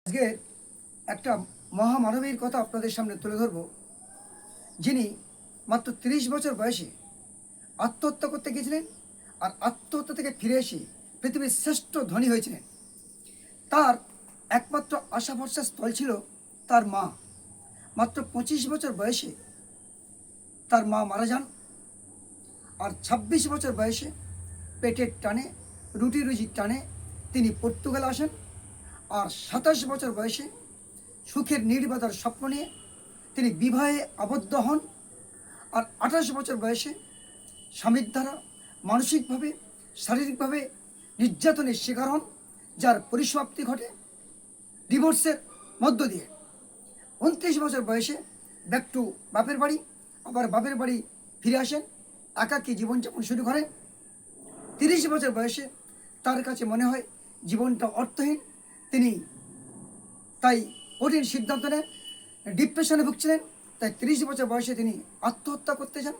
আজকে একটা মহামানবীর কথা আপনাদের সামনে তুলে ধরব, যিনি মাত্র 30 বছর বয়সে আত্মহত্যা করতে গিয়েছিলেন আর আত্মহত্যা থেকে ফিরে এসে পৃথিবীর শ্রেষ্ঠ ধনী হয়েছিলেন। তার একমাত্র আশা ভরসার স্থল ছিল তার মা। মাত্র 25 বছর বয়সে তার মা মারা যান, আর 26 বছর বয়সে পেটের টানে, রুটি রুজির টানে তিনি পর্তুগাল আসেন। আর 27 বছর বয়সে সুখের নির্বাধার স্বপ্ন নিয়ে তিনি বিবাহে আবদ্ধ হন। আর 28 বছর বয়সে স্বামীর দ্বারা মানসিকভাবে, শারীরিকভাবে নির্যাতনের শিকার হন, যার পরিসমাপ্তি ঘটে ডিভোর্সের মধ্য দিয়ে। 29 বছর বয়সে ব্যাক টু বাপের বাড়ি, আবার বাপের বাড়ি ফিরে আসেন, একাকী জীবনযাপন শুরু করেন। 30 বছর বয়সে তার কাছে মনে হয় জীবনটা অর্থহীন। তিনি তাই কঠিন সিদ্ধান্ত নেন, ডিপ্রেশনে ভুগছিলেন। তাই 30 বছর বয়সে তিনি আত্মহত্যা করতে যান।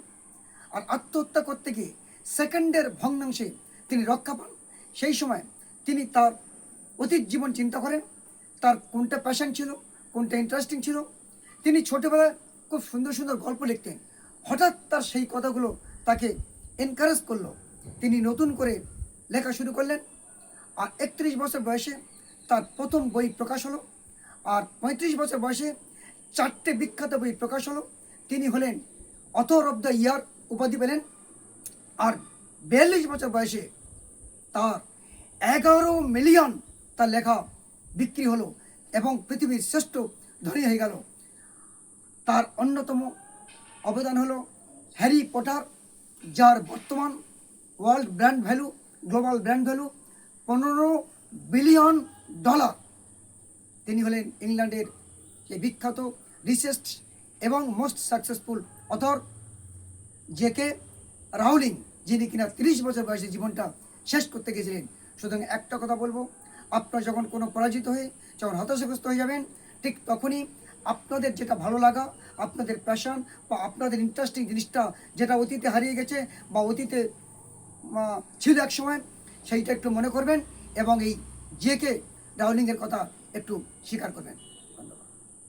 আর আত্মহত্যা করতে গিয়ে সেকেন্ডের ভগ্নাংশে তিনি রক্ষা পান। সেই সময় তিনি তার অতীত জীবন চিন্তা করেন, তার কোনটা প্যাশন ছিল, কোনটা ইন্টারেস্টিং ছিল। তিনি ছোটোবেলায় খুব সুন্দর সুন্দর গল্প লিখতেন। হঠাৎ তার সেই কথাগুলো তাকে এনকারেজ করলো, তিনি নতুন করে লেখা শুরু করলেন। আর 31 বছর বয়সে তার প্রথম বই প্রকাশ হলো। আর 35 বছর বয়সে 4টে বিখ্যাত বই প্রকাশ হলো। তিনি হলেন অথর অফ দ্য ইয়ার উপাধি পেলেন। আর 42 বছর বয়সে তার 11 মিলিয়ন তার লেখা বিক্রি হলো এবং পৃথিবীর শ্রেষ্ঠ ধনী হয়ে গেল। তার অন্যতম অবদান হলো হ্যারি পটার, যার বর্তমান world brand value, global brand value $15 billion. তিনি হলেন ইংল্যান্ডের সেই বিখ্যাত, রিচেস্ট এবং most successful author JK Rowling, যিনি কিনা 30 বছর বয়সে জীবনটা শেষ করতে গেছিলেন। সুতরাং একটা কথা বলবো, আপনারা যখন কোনো পরাজিত হয়ে যখন হতাশাগ্রস্ত হয়ে যাবেন, ঠিক তখনই আপনাদের যেটা ভালো লাগা, আপনাদের প্যাশন বা আপনাদের ইন্টারেস্টিং জিনিসটা যেটা অতীতে হারিয়ে গেছে বা অতীতে ছিল এক সময়, সেইটা একটু মনে করবেন এবং এই জেকে রাউলিংয়ের কথা একটু স্বীকার করবেন।